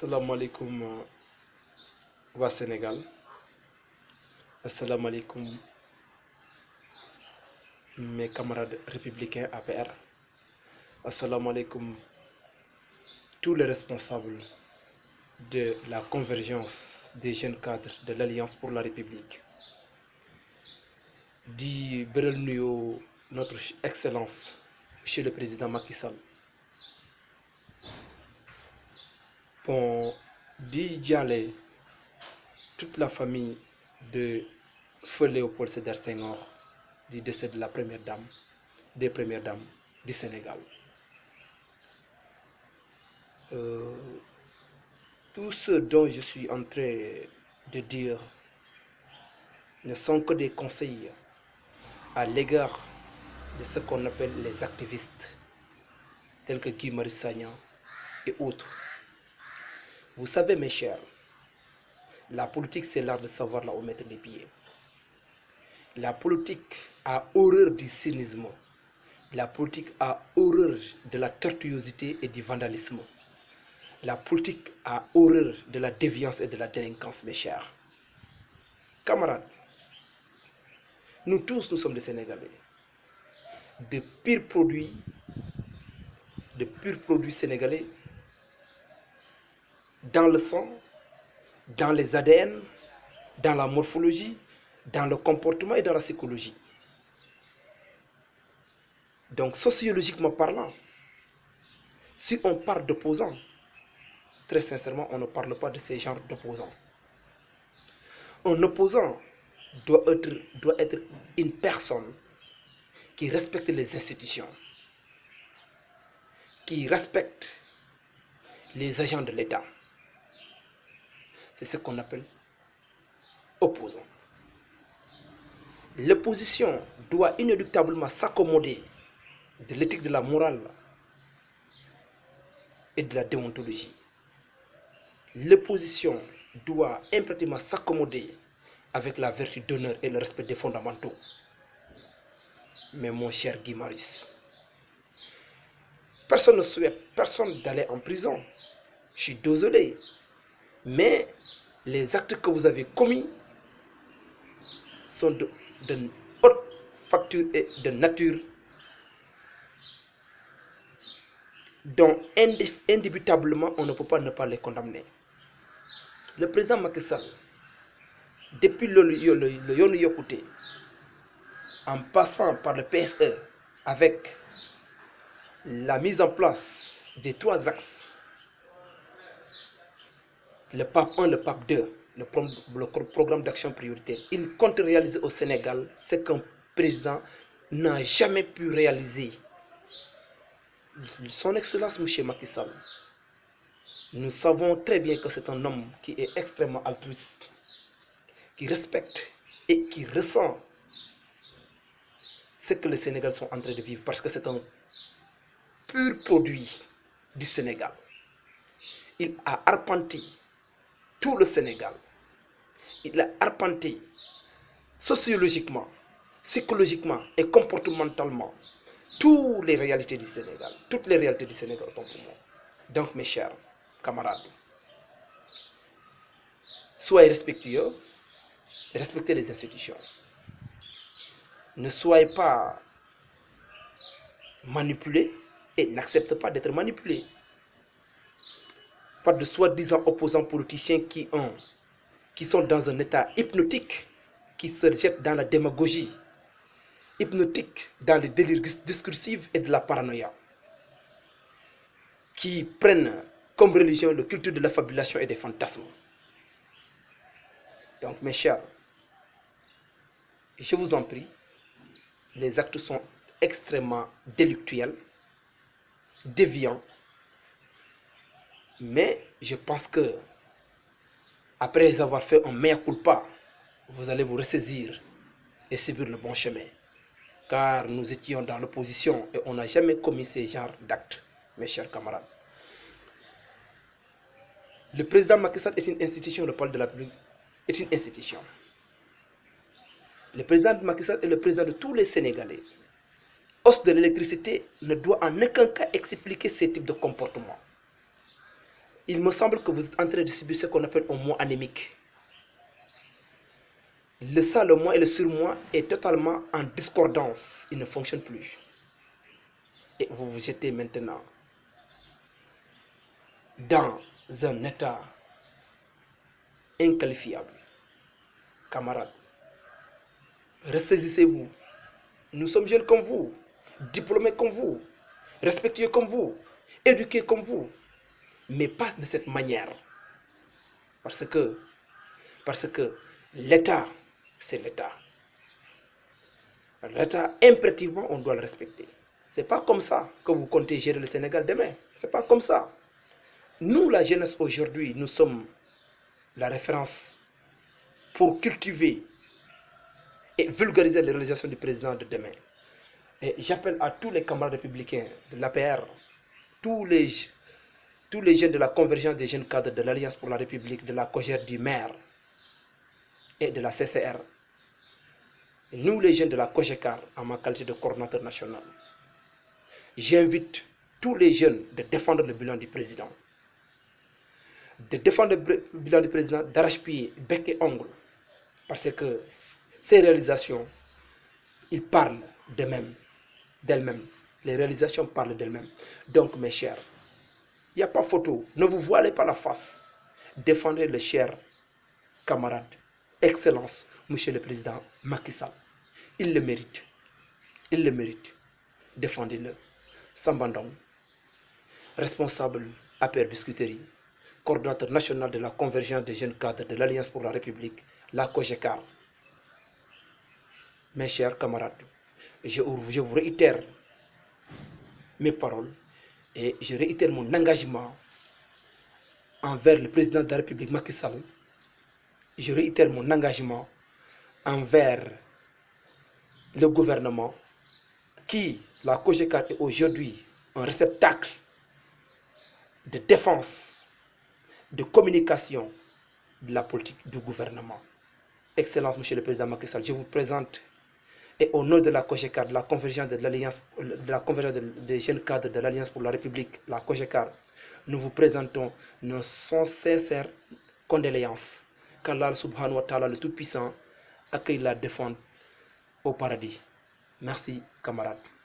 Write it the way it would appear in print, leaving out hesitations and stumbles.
Assalamu alaikum wa Sénégal. Assalamu alaikum mes camarades républicains APR. Assalamu alaikum tous les responsables de la convergence des jeunes cadres de l'Alliance pour la République. Di beral nuyo notre excellence monsieur le président Macky Sall. Bon, di jàlle toute la famille de Feu Léopold Sédar Senghor, du décès de la première dame, des premières dames du Sénégal. Tout ce dont je suis en train de dire ne sont que des conseils à l'égard de ce qu'on appelle les activistes, tels que Guy Marius Sagna et autres. Vous savez, mes chers, la politique, c'est l'art de savoir là où mettre les pieds. La politique a horreur du cynisme. La politique a horreur de la tortuosité et du vandalisme. La politique a horreur de la déviance et de la délinquance, mes chers camarades. Nous tous, nous sommes des Sénégalais. De purs produits sénégalais dans le sang, dans les ADN, dans la morphologie, dans le comportement et dans la psychologie. Donc, sociologiquement parlant, si on parle d'opposants, très sincèrement, on ne parle pas de ces genres d'opposants. Un opposant doit être une personne qui respecte les institutions, qui respecte les agents de l'État. C'est ce qu'on appelle opposant. L'opposition doit inéluctablement s'accommoder de l'éthique, de la morale et de la déontologie. L'opposition doit impérativement s'accommoder avec la vertu d'honneur et le respect des fondamentaux. Mais mon cher Guy Marius, personne ne souhaite personne d'aller en prison. Je suis désolé. Mais les actes que vous avez commis sont de haute facture et de nature dont indébutablement on ne peut pas ne pas les condamner. Le président Macky Sall, depuis le Yoonu Yokkute, en passant par le PSE avec la mise en place des 3 axes, le PAP 1, le PAP 2, le programme d'action prioritaire, il compte réaliser au Sénégal ce qu'un président n'a jamais pu réaliser. Son Excellence M. Macky Sall, nous savons très bien que c'est un homme qui est extrêmement altruiste, qui respecte et qui ressent ce que les Sénégalais sont en train de vivre, parce que c'est un pur produit du Sénégal. Il a arpenté tout le Sénégal. Il a arpenté sociologiquement, psychologiquement et comportementalement toutes les réalités du Sénégal. Toutes les réalités du Sénégal autant pour moi. Donc mes chers camarades, soyez respectueux, respectez les institutions. Ne soyez pas manipulés et n'acceptez pas d'être manipulés par de soi-disant opposants politiciens qui sont dans un état hypnotique, qui se jettent dans la démagogie, hypnotique, dans le délire discursif et de la paranoïa, qui prennent comme religion le culte de l'affabulation et des fantasmes. Donc mes chers, je vous en prie, les actes sont extrêmement délictuels, déviants, mais je pense que après avoir fait un mea culpa, vous allez vous ressaisir et subir le bon chemin. Car nous étions dans l'opposition et on n'a jamais commis ce genre d'actes, mes chers camarades. Le président Macky Sall est une institution, le palais de la République est une institution. Le président Macky Sall est le président de tous les Sénégalais. Hausse de l'électricité ne doit en aucun cas expliquer ce type de comportement. il me semble que vous êtes en train de subir ce qu'on appelle un moi anémique. Le ça, le moi et le surmoi est totalement en discordance. Il ne fonctionne plus. Et vous vous jetez maintenant dans un état inqualifiable. Camarades, ressaisissez-vous. Nous sommes jeunes comme vous, diplômés comme vous, respectueux comme vous, éduqués comme vous, mais pas de cette manière. Parce que l'État, c'est l'État. L'État, impérativement, on doit le respecter. C'est pas comme ça que vous comptez gérer le Sénégal demain. C'est pas comme ça. Nous, la jeunesse aujourd'hui, nous sommes la référence pour cultiver et vulgariser les réalisations du président de demain. Et j'appelle à tous les camarades républicains de l'APR, tous les jeunes de la convergence des jeunes cadres de l'Alliance pour la République, de la COJER du maire et de la CCR, et nous les jeunes de la COGECAR en ma qualité de coordinateur national. J'invite tous les jeunes de défendre le bilan du président, de défendre le bilan du président d'arrache-pied, bec et ongle, parce que ces réalisations, ils parlent d'elles-mêmes. Les réalisations parlent d'elles-mêmes. Donc, mes chers, il n'y a pas photo. Ne vous voilez pas la face. Défendez le cher camarade, Excellence, Monsieur le Président Macky Sall. Il le mérite. Il le mérite. Défendez-le. Sambandong, responsable APR Biscuiterie, coordinateur national de la convergence des jeunes cadres de l'Alliance pour la République, la COGECAR. Mes chers camarades, je vous réitère mes paroles et je réitère mon engagement envers le président de la République Macky Sall. Je réitère mon engagement envers le gouvernement qui, la COGECAR, est aujourd'hui un réceptacle de défense, de communication de la politique du gouvernement. Excellence, Monsieur le Président Macky Sall, je vous présente, et au nom de la COGECAR, de la convergence de l'Alliance, des jeunes cadres de l'Alliance pour la République, la COGECAR, nous vous présentons nos sincères condoléances. Qu'Allah subhanahu wa ta'ala, le Tout-Puissant, accueille la défense au paradis. Merci, camarades.